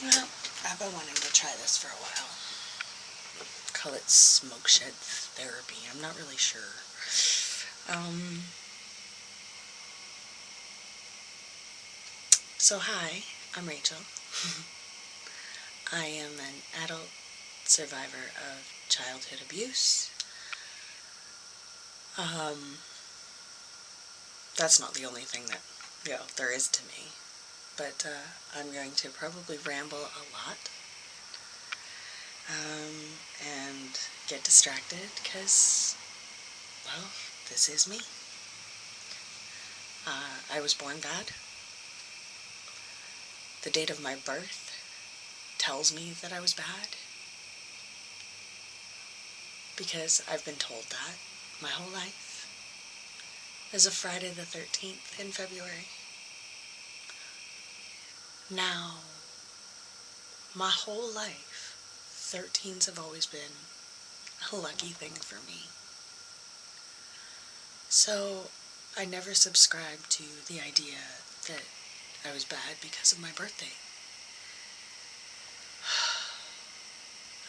Well, I've been wanting to try this for a while. Call it smoke shed therapy. I'm not really sure. Um, so hi, I'm Rachel. I am an adult survivor of childhood abuse. Um, that's not the only thing that, there is to me. But I'm going to probably ramble a lot and get distracted because, well, this is me. I was born bad. The date of my birth tells me that I was bad because I've been told that my whole life. There's a Friday the 13th in February. Now, my whole life, 13s have always been a lucky thing for me. So I never subscribed to the idea that I was bad because of my birthday.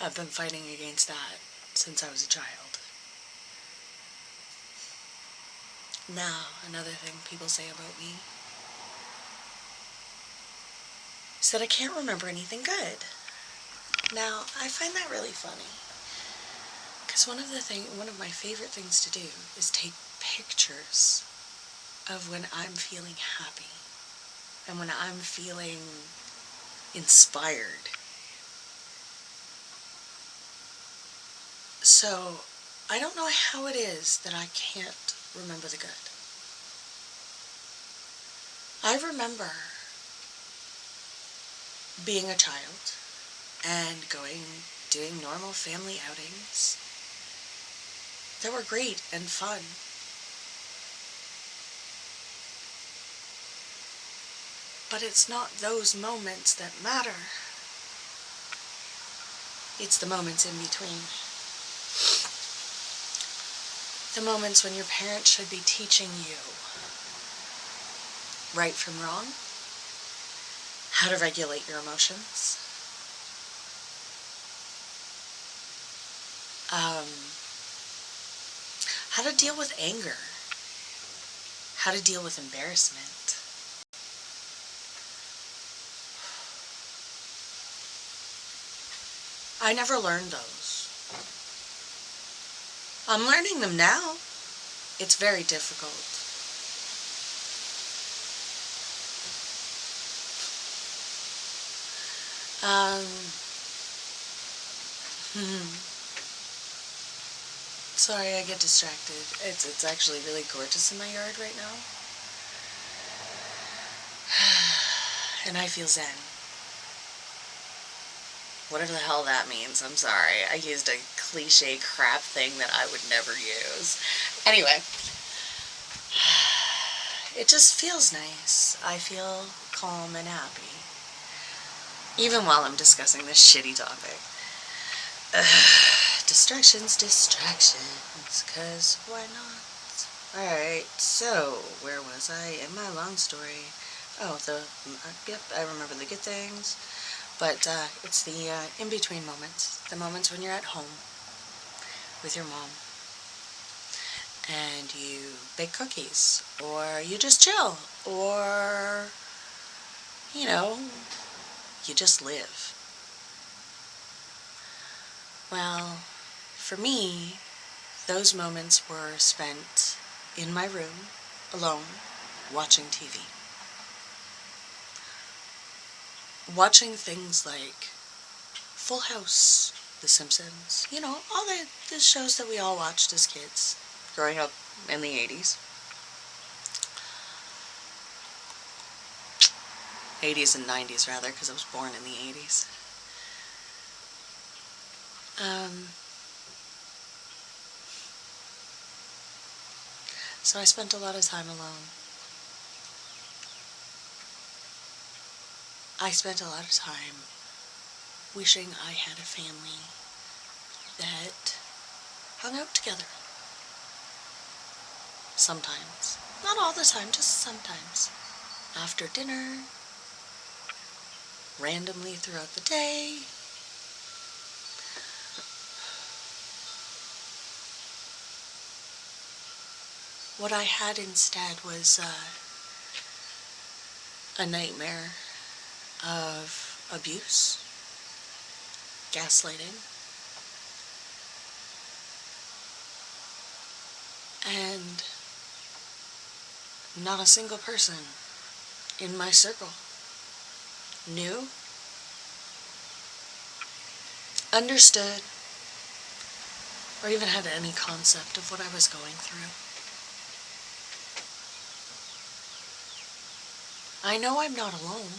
I've been fighting against that since I was a child. Now, another thing people say about me is that I can't remember anything good. Now, I find that really funny. Because one of my favorite things to do is take pictures of when I'm feeling happy and when I'm feeling inspired. So, I don't know how it is that I can't remember the good. I remember being a child and doing normal family outings that were great and fun. But it's not those moments that matter. It's the moments in between. The moments when your parents should be teaching you right from wrong, how to regulate your emotions, how to deal with anger, how to deal with embarrassment. I never learned those. I'm learning them now. It's very difficult. Sorry, I get distracted. It's actually really gorgeous in my yard right now. And I feel zen. Whatever the hell that means, I'm sorry. I used a cliche crap thing that I would never use. Anyway, it just feels nice. I feel calm and happy. Even while I'm discussing this shitty topic. Distractions, 'cause why not? Alright, so, where was I in my long story? Oh, yep, I remember the good things. But it's the in-between moments. The moments when you're at home with your mom and you bake cookies, or you just chill, or, you just live. Well, for me, those moments were spent in my room, alone, watching TV. Watching things like Full House, The Simpsons, all the shows that we all watched as kids growing up in the 80s. 80s and 90s, rather, because I was born in the 80s. So I spent a lot of time alone. I spent a lot of time wishing I had a family that hung out together. Sometimes. Not all the time, just sometimes. After dinner, randomly throughout the day. What I had instead was a nightmare of abuse, gaslighting, and not a single person in my circle knew, understood, or even had any concept of what I was going through. I know I'm not alone.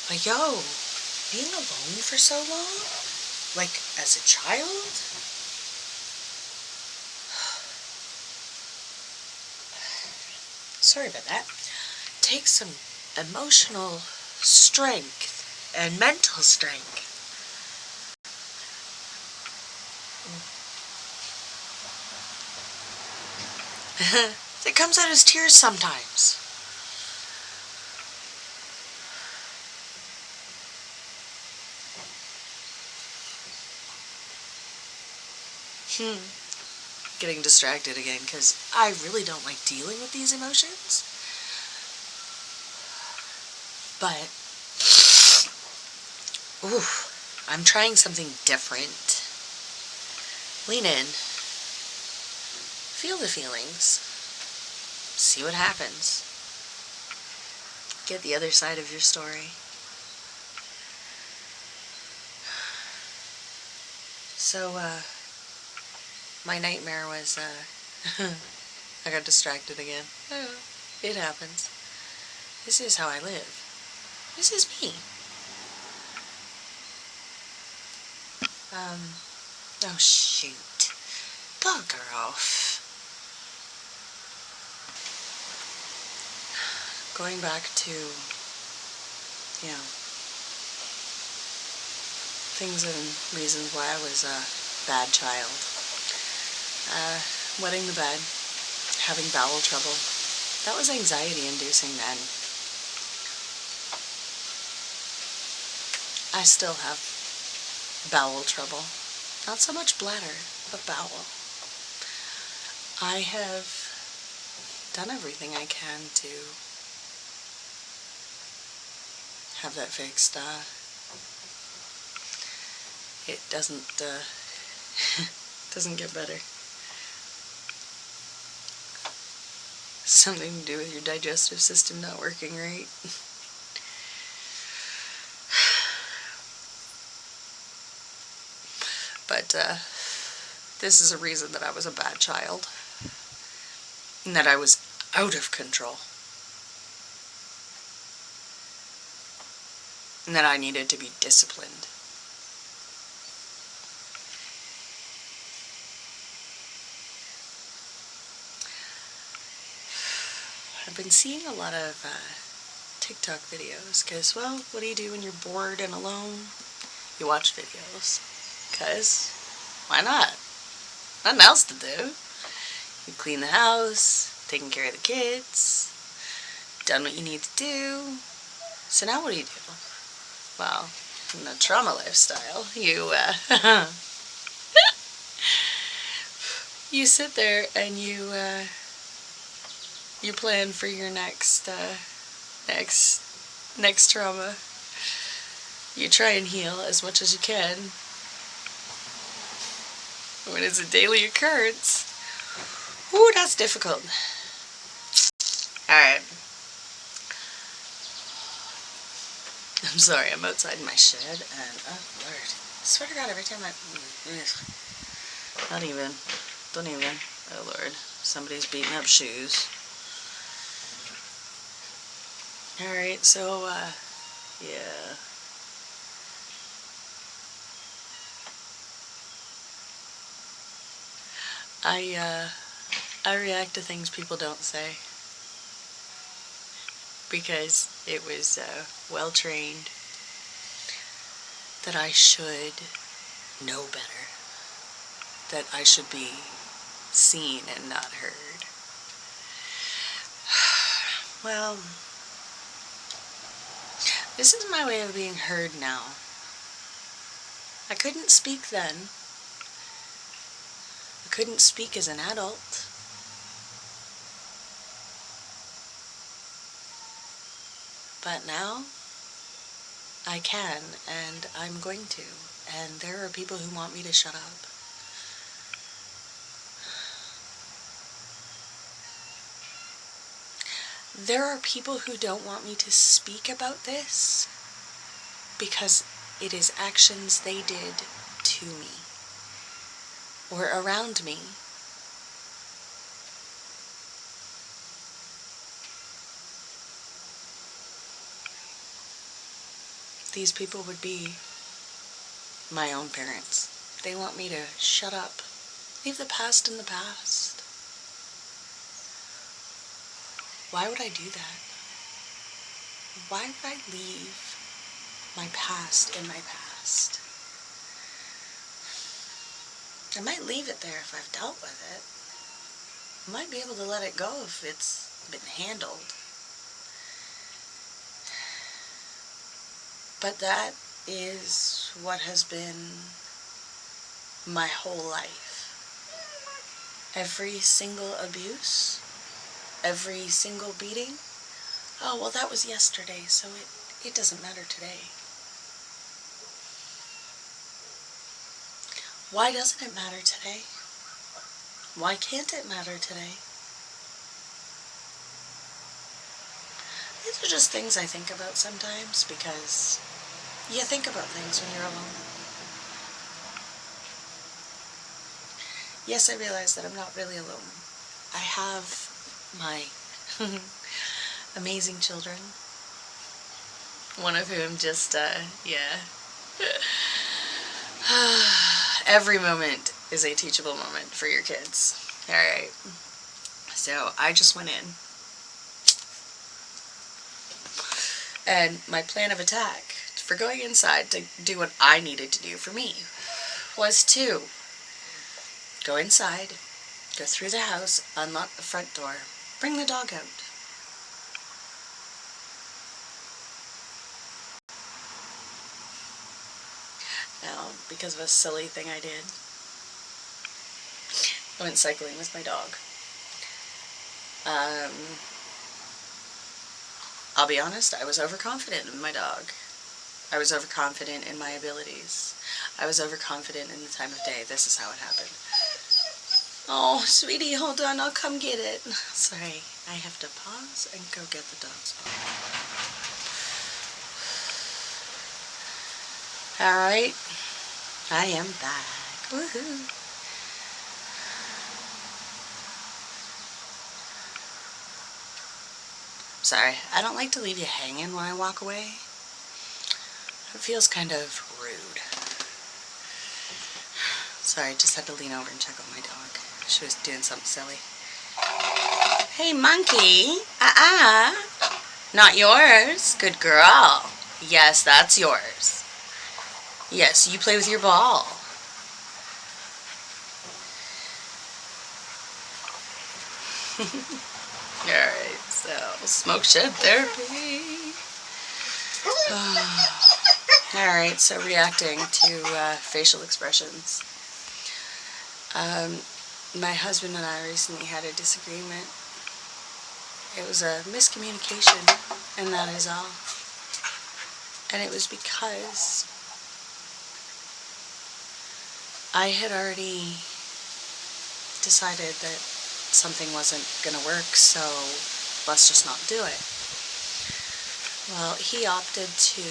But yo, being alone for so long, like as a child, sorry about that, takes some emotional strength and mental strength. It comes out as tears sometimes. Getting distracted again because I really don't like dealing with these emotions. But, I'm trying something different. Lean in. Feel the feelings. See what happens. Get the other side of your story. So, my nightmare was, I got distracted again. It happens. This is how I live. This is me. Oh shoot. Bugger off. Going back to, things and reasons why I was a bad child. Wetting the bed, having bowel trouble. That was anxiety inducing then. I still have bowel trouble. Not so much bladder, but bowel. I have done everything I can to have that fixed. It doesn't get better. Something to do with your digestive system not working right. But this is a reason that I was a bad child. And that I was out of control. And that I needed to be disciplined. I've been seeing a lot of TikTok videos because, well, what do you do when you're bored and alone? You watch videos. Because, why not? Nothing else to do. You clean the house, taking care of the kids, done what you need to do. So now what do? Well, in the trauma lifestyle, you you sit there and you plan for your next trauma. You try and heal as much as you can. When it's a daily occurrence, ooh, that's difficult. Alright. I'm sorry, I'm outside my shed and, oh Lord, I swear to God, every time don't even, oh Lord, somebody's beating up shoes. Alright, so, yeah. I react to things people don't say. Because it was well trained that I should know better. That I should be seen and not heard. Well, this is my way of being heard now. I couldn't speak then. I couldn't speak as an adult. But now, I can, and I'm going to. And there are people who want me to shut up. There are people who don't want me to speak about this because it is actions they did to me or around me. These people would be my own parents. They want me to shut up. Leave the past in the past. Why would I do that? Why would I leave my past in my past? I might leave it there if I've dealt with it. I might be able to let it go if it's been handled. But that is what has been my whole life. Every single abuse, every single beating. Oh, well, that was yesterday, so it doesn't matter today. Why doesn't it matter today? Why can't it matter today? These are just things I think about sometimes because you think about things when you're alone. Yes, I realize that I'm not really alone. I have my amazing children. One of whom just, every moment is a teachable moment for your kids. Alright. So, I just went in. And my plan of attack for going inside to do what I needed to do for me was to go inside, go through the house, unlock the front door, bring the dog out. Now, because of a silly thing I did, I went cycling with my dog. I'll be honest, I was overconfident in my dog. I was overconfident in my abilities. I was overconfident in the time of day. This is how it happened. Oh, sweetie, hold on, I'll come get it. Sorry, I have to pause and go get the dog's bone. Alright, I am back. Woohoo! Sorry, I don't like to leave you hanging when I walk away. It feels kind of rude. Sorry, I just had to lean over and check on my dog. She was doing something silly. Hey, monkey. Not yours. Good girl. Yes, that's yours. Yes, you play with your ball. Alright, so smoke shed therapy. Alright, so reacting to facial expressions. My husband and I recently had a disagreement. It was a miscommunication, and that is all. And it was because I had already decided that something wasn't going to work, so let's just not do it. Well, he opted to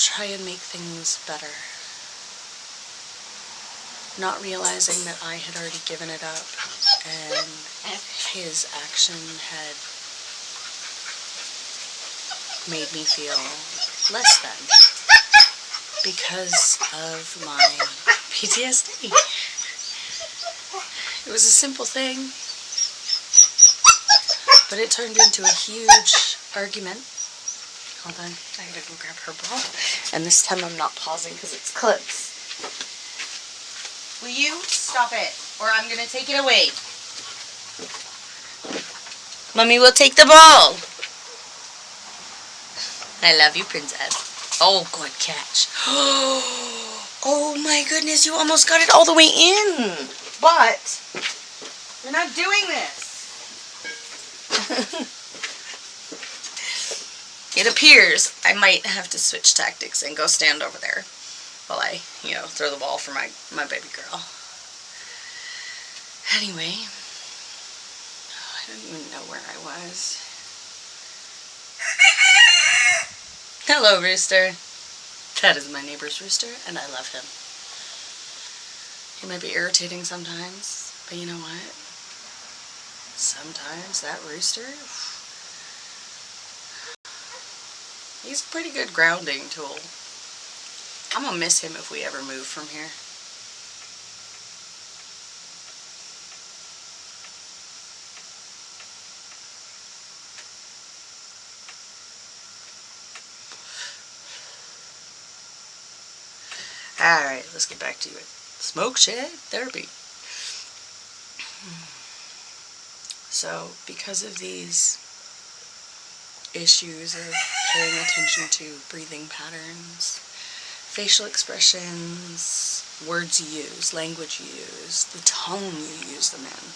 try and make things better, not realizing that I had already given it up, and his action had made me feel less than because of my PTSD. It was a simple thing, but it turned into a huge argument. Hold on, I gotta go grab her ball. And this time I'm not pausing because it's clips. Will you stop it, or I'm gonna take it away? Mommy will take the ball. I love you, princess. Oh, good catch. Oh my goodness, you almost got it all the way in. But you're not doing this. It appears I might have to switch tactics and go stand over there while I, throw the ball for my baby girl. Anyway, I don't even know where I was. Hello, rooster. That is my neighbor's rooster, and I love him. He might be irritating sometimes, but you know what? Sometimes that rooster, he's a pretty good grounding tool. I'm gonna miss him if we ever move from here. Alright, let's get back to it. Smoke shed therapy. So, because of these issues of paying attention to breathing patterns, facial expressions, words you use, language you use, the tone you use them in,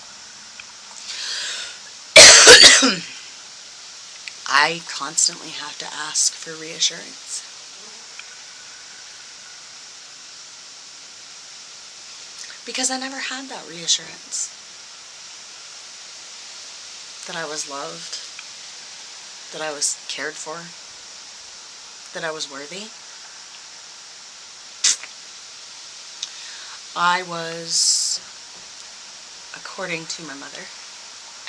I constantly have to ask for reassurance. Because I never had that reassurance. That I was loved. That I was cared for. That I was worthy. I was, according to my mother,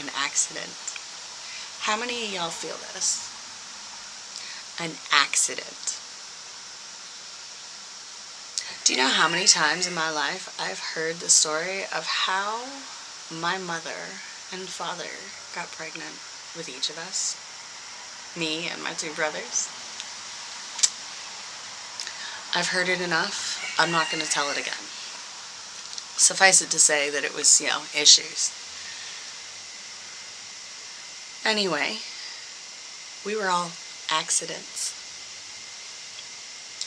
an accident. How many of y'all feel this? An accident. Do you know how many times in my life I've heard the story of how my mother and father got pregnant with each of us? Me and my two brothers. I've heard it enough. I'm not going to tell it again. Suffice it to say that it was, issues. Anyway, we were all accidents.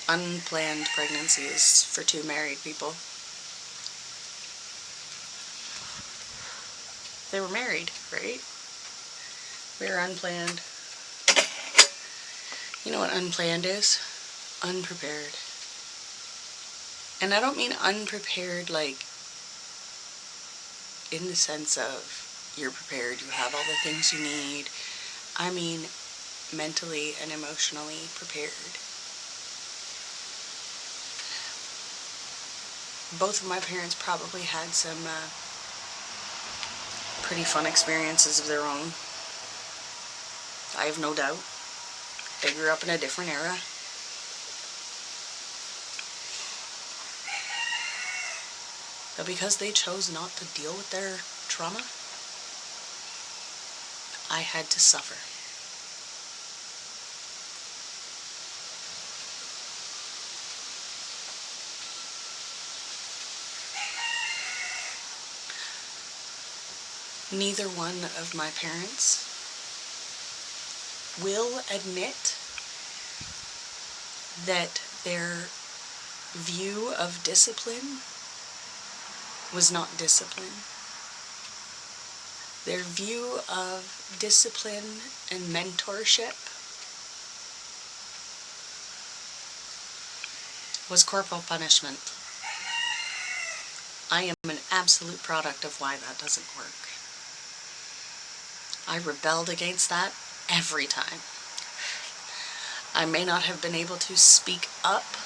Unplanned pregnancies for two married people. They were married, right? We were unplanned. You know what unplanned is? Unprepared. And I don't mean unprepared like in the sense of you're prepared, you have all the things you need. I mean mentally and emotionally prepared. Both of my parents probably had some pretty fun experiences of their own. I have no doubt. They grew up in a different era. But because they chose not to deal with their trauma, I had to suffer. Neither one of my parents will admit that their view of discipline was not discipline. Their view of discipline and mentorship was corporal punishment. I am an absolute product of why that doesn't work. I rebelled against that every time. I may not have been able to speak up,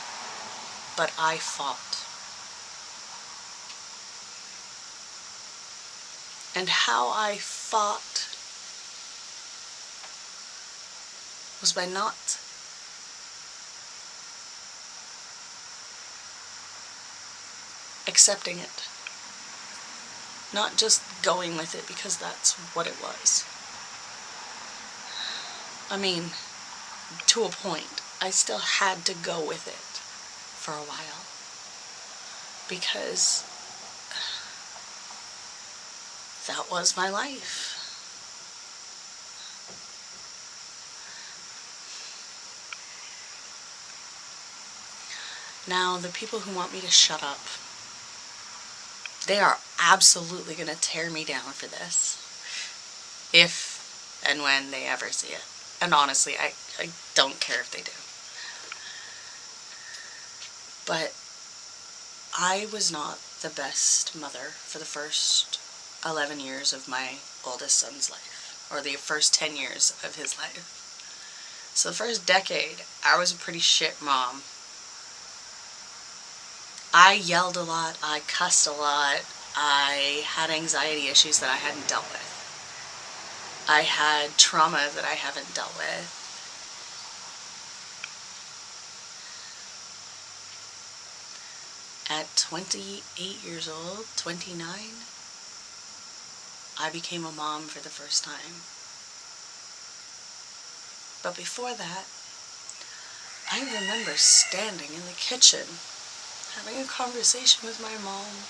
but I fought. And how I fought was by not accepting it. Not just going with it because that's what it was. I mean, to a point, I still had to go with it for a while. Because that was my life. Now, the people who want me to shut up, they are absolutely going to tear me down for this. If and when they ever see it. And honestly, I don't care if they do. But I was not the best mother for the first 11 years of my oldest son's life, or the first 10 years of his life. So the first decade, I was a pretty shit mom. I yelled a lot, I cussed a lot, I had anxiety issues that I hadn't dealt with. I had trauma that I haven't dealt with. At 28 years old, 29, I became a mom for the first time. But before that, I remember standing in the kitchen, having a conversation with my mom,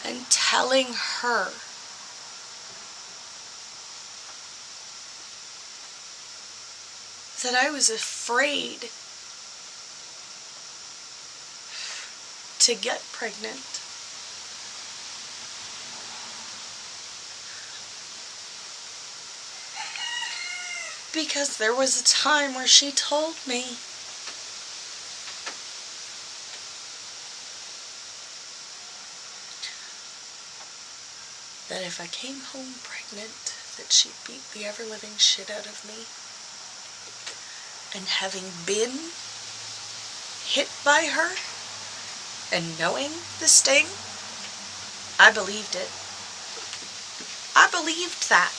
and telling her that I was afraid to get pregnant. Because there was a time where she told me that if I came home pregnant, that she'd beat the ever-living shit out of me. And having been hit by her and knowing the sting, I believed it. I believed that.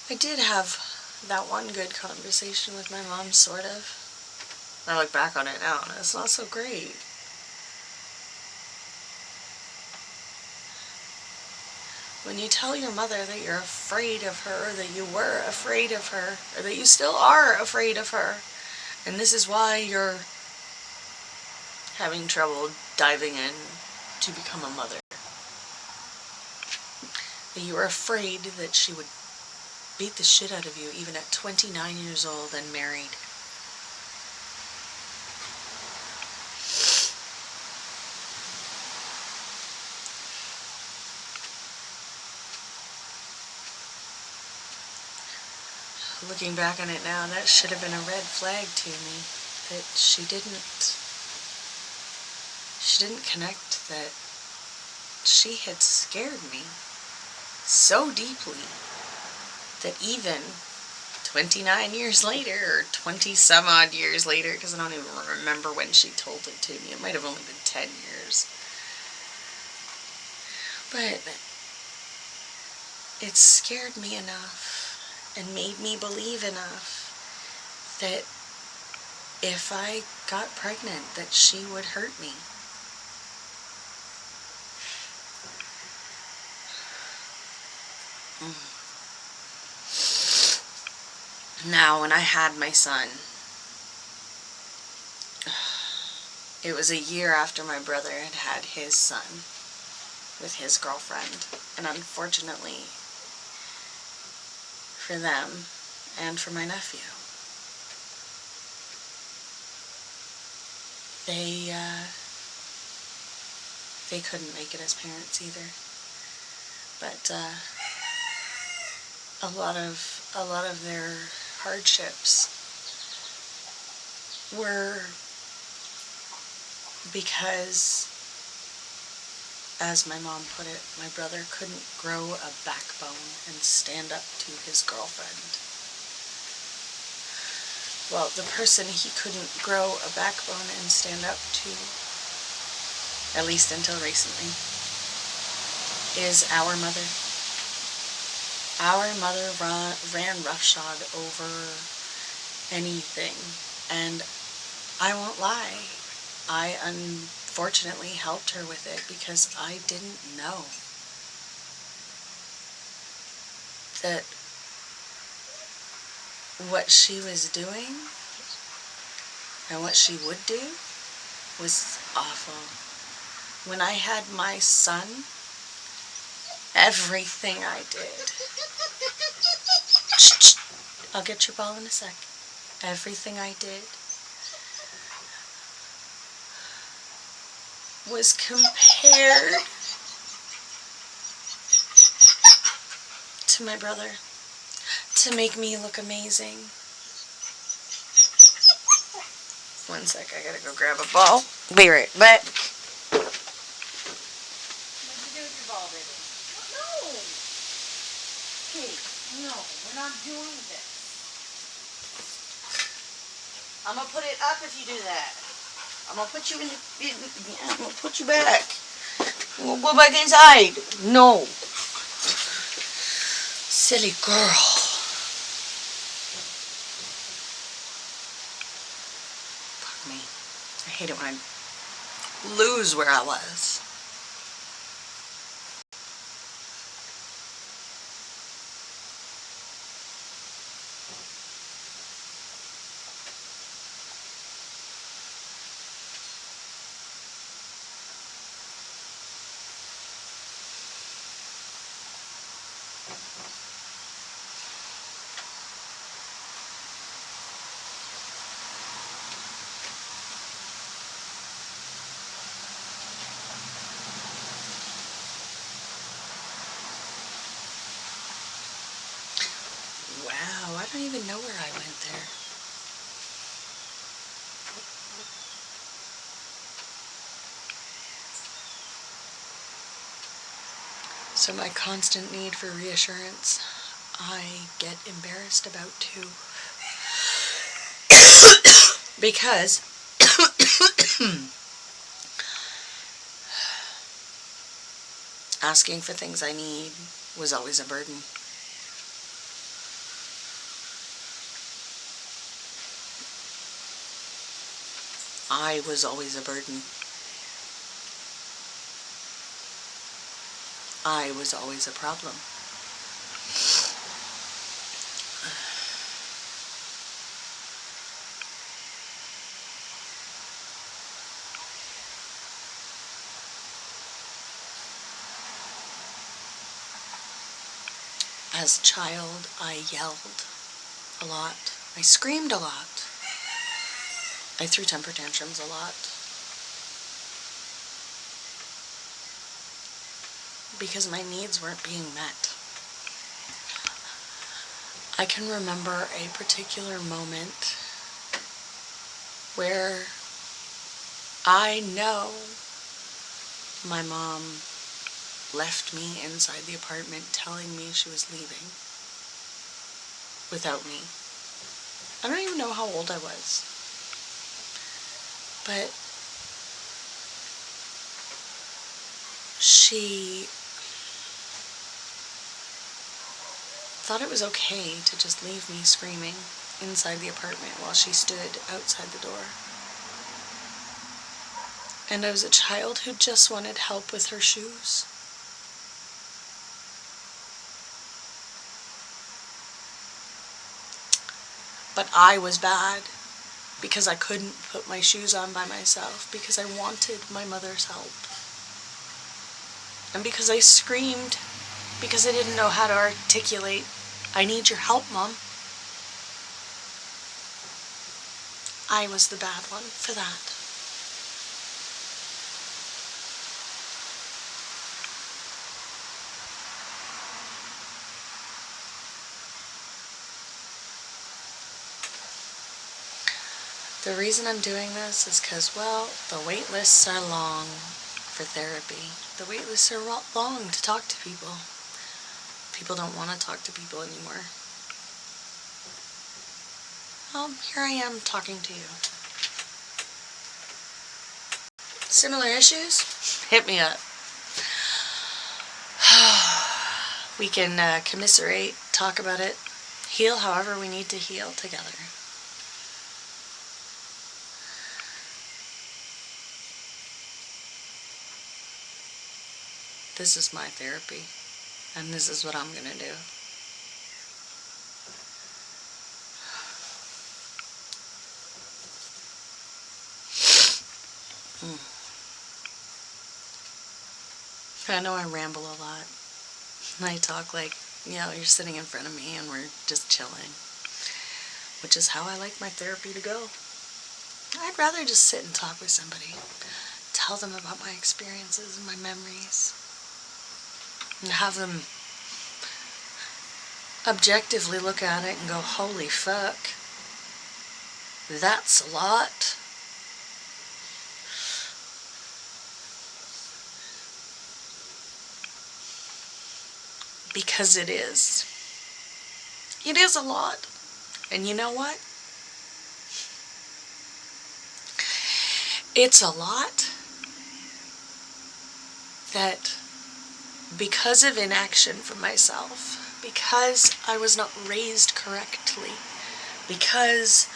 I did have that one good conversation with my mom, sort of. I look back on it now and it's not so great. When you tell your mother that you're afraid of her, or that you were afraid of her, or that you still are afraid of her, and this is why you're having trouble diving in to become a mother. That you are afraid that she would beat the shit out of you even at 29 years old and married. Looking back on it now, that should have been a red flag to me. That she didn't connect that she had scared me so deeply that even 29 years later, or 20 some odd years later, because I don't even remember when she told it to me, it might have only been 10 years. But it scared me enough and made me believe enough that if I got pregnant, that she would hurt me. Now, when I had my son, it was a year after my brother had had his son with his girlfriend. And unfortunately for them and for my nephew, they couldn't make it as parents either. But a lot of their hardships were because, as my mom put it, my brother couldn't grow a backbone and stand up to his girlfriend. Well, the person he couldn't grow a backbone and stand up to, at least until recently, is our mother. Our mother ran roughshod over anything, and I won't lie, I unfortunately helped her with it because I didn't know. that what she was doing and what she would do was awful. When I had my son, everything I did, I'll get your ball in a sec. Everything I did was compared to my brother to make me look amazing. One sec, I gotta go grab a ball. Be right back. What'd you do with your ball, baby? No! Kate, no, we're not doing this. I'm gonna put it up if you do that. I'm gonna put you I'm gonna put you back. We'll go back inside. No. Silly girl. Fuck me. I hate it when I lose where I was. Wow, I don't even know where I went there. So my constant need for reassurance, I get embarrassed about too. Because asking for things I need was always a burden. I was always a burden. I was always a problem. As a child, I yelled a lot. I screamed a lot. I threw temper tantrums a lot. Because my needs weren't being met. I can remember a particular moment where I know my mom left me inside the apartment telling me she was leaving without me. I don't even know how old I was. But she thought it was okay to just leave me screaming inside the apartment while she stood outside the door. And I was a child who just wanted help with her shoes. But I was bad because I couldn't put my shoes on by myself, because I wanted my mother's help. And because I screamed, because I didn't know how to articulate, "I need your help, Mom." I was the bad one for that. The reason I'm doing this is because, well, the wait lists are long for therapy. The wait lists are long to talk to people. People don't want to talk to people anymore. Well, here I am talking to you. Similar issues? Hit me up. We can commiserate, talk about it, heal however we need to heal together. This is my therapy, and this is what I'm gonna do. Hmm. I know I ramble a lot. I talk like, you're sitting in front of me and we're just chilling, which is how I like my therapy to go. I'd rather just sit and talk with somebody, tell them about my experiences and my memories, and have them objectively look at it and go, holy fuck, that's a lot. Because it is. It is a lot. And you know what? It's a lot that, because of inaction from myself, because I was not raised correctly, because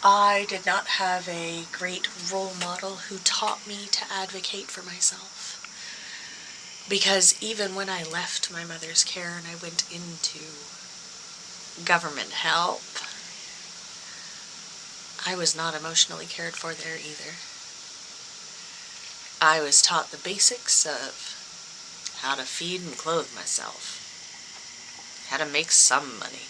I did not have a great role model who taught me to advocate for myself, because even when I left my mother's care and I went into government help, I was not emotionally cared for there either. I was taught the basics of how to feed and clothe myself, how to make some money.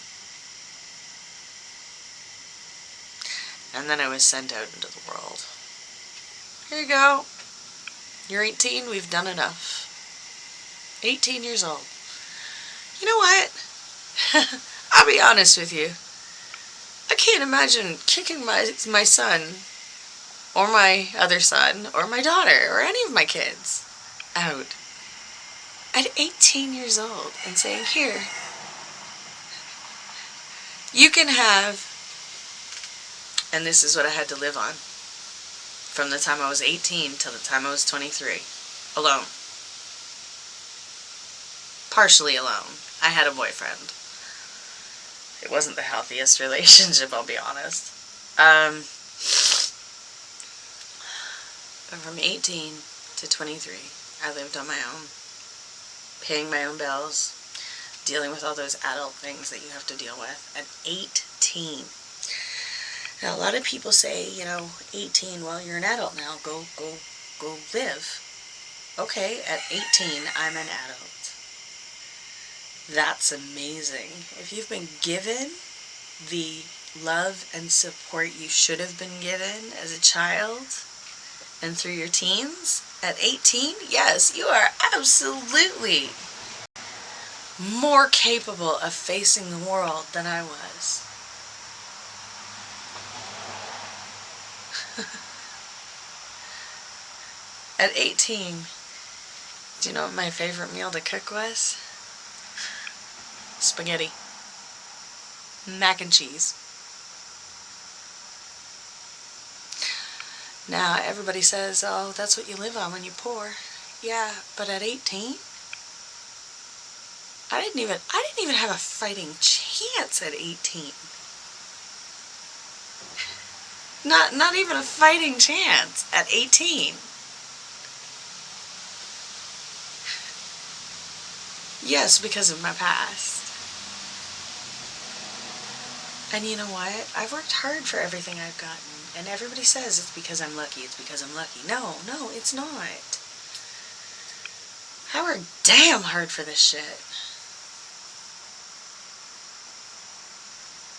And then I was sent out into the world. Here you go. You're 18, we've done enough. 18 years old. You know what? I'll be honest with you. I can't imagine kicking my son, or my other son, or my daughter, or any of my kids out at 18 years old and saying, here, you can have, and this is what I had to live on from the time I was 18 till the time I was 23, alone. Partially alone. I had a boyfriend. It wasn't the healthiest relationship, I'll be honest. But from 18 to 23, I lived on my own, paying my own bills, dealing with all those adult things that you have to deal with at 18. Now, a lot of people say, 18, well, you're an adult now, go live. Okay, at 18, I'm an adult. That's amazing. If you've been given the love and support you should have been given as a child and through your teens, at 18, yes, you are absolutely more capable of facing the world than I was. At 18, do you know what my favorite meal to cook was? Spaghetti. Mac and cheese. Now, everybody says, oh, that's what you live on when you're poor. Yeah, but at 18, I didn't even have a fighting chance at 18. Not even a fighting chance at 18. Yes, because of my past. And you know what? I've worked hard for everything I've gotten. And everybody says it's because I'm lucky, it's because I'm lucky. No, it's not. I worked damn hard for this shit.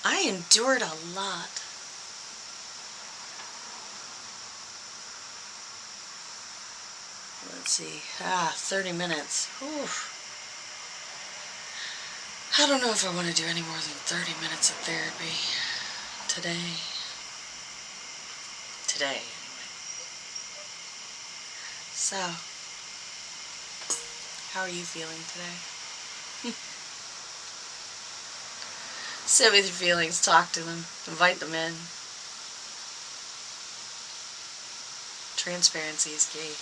I endured a lot. Let's see. 30 minutes. Oof. I don't know if I want to do any more than 30 minutes of therapy today. Today, anyway. So, how are you feeling today? Sit with your feelings, talk to them, invite them in. Transparency is key.